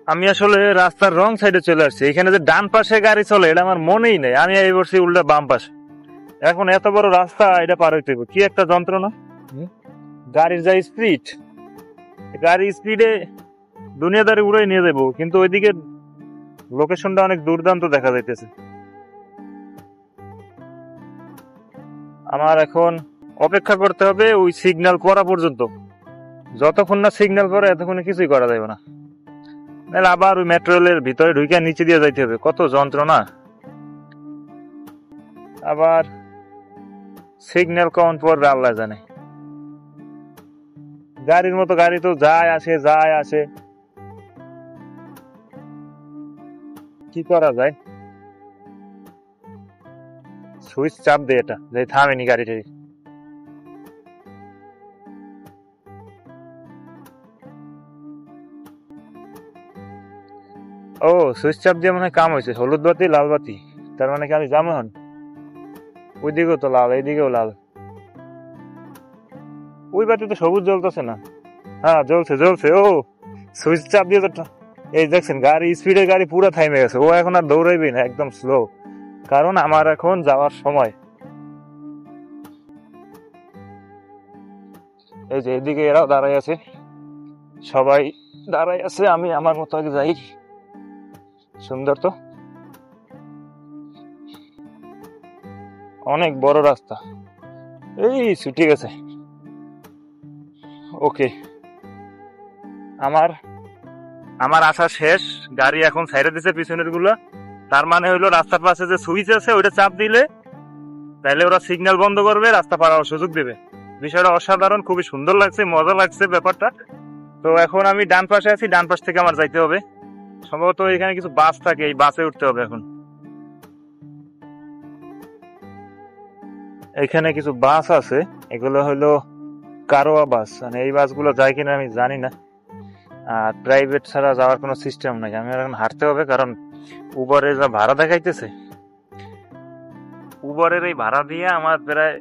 আমি আসলে রাস্তার রং সাইডে চলে আসছি। এখানে যে ডান পাশে গাড়ি চলে এটা আমার মনেই নেই, আমি এই বসছি উল্টা বাম পাশে। এখন এত বড় রাস্তা এটা পার হইতে হবে, কি একটা যন্ত্রণা। গাড়ির যা স্পিড, গাড়ির স্পিডে দুনিয়াদারি উড়াই নিয়ে যাবো, কিন্তু ওইদিকে লোকেশনটা অনেক দুর্দান্ত দেখা যাইতেছে। আমার এখন অপেক্ষা করতে হবে ওই সিগন্যাল পড়া পর্যন্ত। যতক্ষণ না সিগন্যাল পড়ে এতক্ষণে কিছুই করা যাবে না, নাহলে আবার ওই মেট্রো রেলের ভিতরে ঢুকে নিচে দিয়ে যাইতে হবে, কত যন্ত্রণা। আবার সিগন্যাল কখন পড়বে আল্লাহ জানে। গাড়ির মতো গাড়ি তো যায় আসে, কি করা যায়। সুইচ চাপ দে, এটা যে থামেনি গাড়িটা। ও, সুইচ চাপ দিয়ে মনে হয় কাম হয়েছে, হলুদ বাতি লাল বাতি, তার মানে কি আমি যাবো এখন? ওইদিকেও তো লাল, এইদিকেও লাল। ওই বাতি তো সবুজ জ্বলতেছে না। হ্যাঁ জ্বলছে। ও, সুইচ চাপ দিয়ে তো এই দেখছেন গাড়ি স্পিডে, গাড়ি পুরো থাইমে গেছে। ও এখন আর দৌড়াইবে না, একদম স্লো, কারণ আমার এখন যাওয়ার সময়। এই যে এদিকে এরাও দাঁড়াই আছে, সবাই দাঁড়াই আছে, আমি আমার মতো আগে যাই। সুন্দর তো, অনেক বড় রাস্তা। এই ঠিক আছে, ওকে। আমার আমার আসা শেষ, গাড়ি এখন সাইডে দিছে পিছনের গুলা। তার মানে হইলো রাস্তার পাশে যে সুইচ আছে ওইটা চাপ দিলে তাহলে ওরা সিগন্যাল বন্ধ করবে, রাস্তা পারার সুযোগ দেবে। বিষয়টা অসাধারণ, খুবই সুন্দর লাগছে, মজা লাগছে ব্যাপারটা। তো এখন আমি ডান পাশে আছি, ডান পাশ থেকে আমার যাইতে হবে। সম্ভবত এখানে কিছু বাস থাকে, এই বাসে উঠতে হবে এখন। এখানে কিছু বাস আছে, এগুলো হলো কারোয়া বাস, মানে এই বাসগুলো যায় কিনা আমি জানি না। আর প্রাইভেট ছাড়া যাওয়ার কোনো সিস্টেম নাই, আমি এখন হাঁটতে হবে, কারণ উবারে যা ভাড়া দেখাইতেছে, উবারের এই ভাড়া দিয়ে আমার প্রায়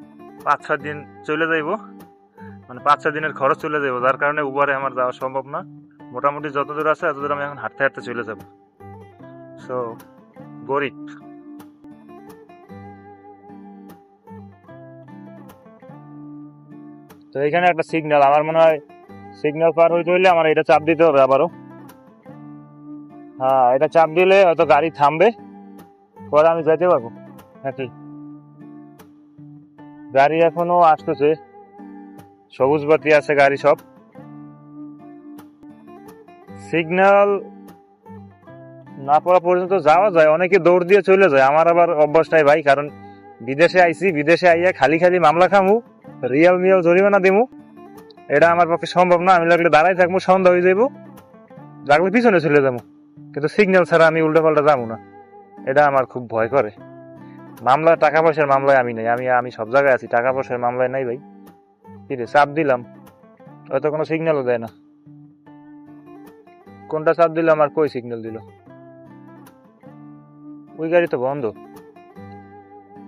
5-6 দিন চলে যাইব, মানে 5-6 দিনের খরচ চলে যাবো। যার কারণে উবারে আমার যাওয়া সম্ভব না। মোটামুটি যত দূর আছে এত দূর আমি এখন হাঁটতে হাঁটতে চলে যাব। সো গরিব। তো এখানে একটা সিগন্যাল, আমার মনে হয় সিগন্যাল পার হইতে হইলে আমার এটা চাপ দিতে হবে আবারও। হ্যাঁ, এটা চাপ দিলে হয়তো গাড়ি থামবে, পরে আমি যাইতে পারবো। হ্যাঁ ঠিক, গাড়ি এখনো আসতেছে, সবুজ বাতি আছে গাড়ি সব। সিগন্যাল না পড়া পর্যন্ত যাওয়া যায়, অনেকে দৌড় দিয়ে চলে যায়। আমার আবার অভ্যাস নাই ভাই, কারণ বিদেশে আইছি, বিদেশে আইয়া খালি মামলা খামু, রিয়াল মিয়াল জরিমানা দিমু, এটা আমার পক্ষে সম্ভব না। আমি লাগলে দাঁড়াই থাকবো, সন্ধ্যা হয়ে যাবো, লাগলে পিছনে চলে যাবো, কিন্তু সিগন্যাল ছাড়া আমি উল্টা পাল্টা যাবো না। এটা আমার খুব ভয় করে। মামলা, টাকা পয়সার মামলায় আমি নাই, আমি সব জায়গায় আছি, টাকা পয়সার মামলায় নাই ভাই। কি রে, চাপ দিলাম, হয়তো কোনো সিগন্যালও দেয় না। কোনটা চাপ দিলাম আর কই সিগন্যাল দিল? ওই গাড়ি তো বন্ধ,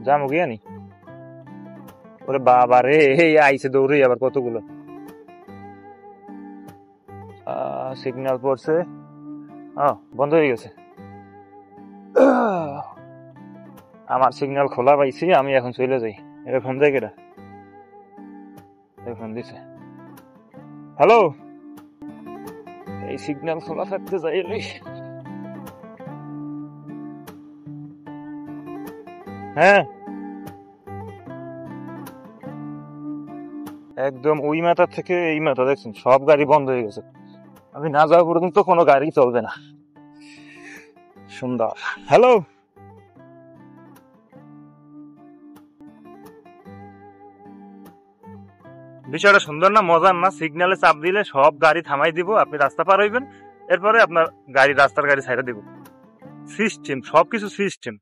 যাবো গিয়া নি। ওরে বাবা রে, এই আইসে দৌড়ে আবার কতগুলো। সিগন্যাল পড়ছে, বন্ধ হয়ে গেছে। আমার সিগন্যাল খোলা পাইছি, আমি এখন চলে যাই। এটা ফোন দেয় কেটা? ফোন দিছে। হ্যালো, এই সিগন্যাল খোলা থাকতে যাই। হ্যাঁ, একদম ওই মাথা থেকে এই মাথা দেখছেন সব গাড়ি বন্ধ হয়ে গেছে। আমি না যাওয়া পর্যন্ত কোনো গাড়ি চলবে না। সুন্দর। হ্যালো, বিষয়টা সুন্দর না, মজার না? সিগন্যালে চাপ দিলে সব গাড়ি থামাই দিব, আপনি রাস্তা পার হইবেন, এরপরে আপনার গাড়ি, রাস্তার গাড়ি ছাইড়া দিব। সিস্টেম, সবকিছু সিস্টেম।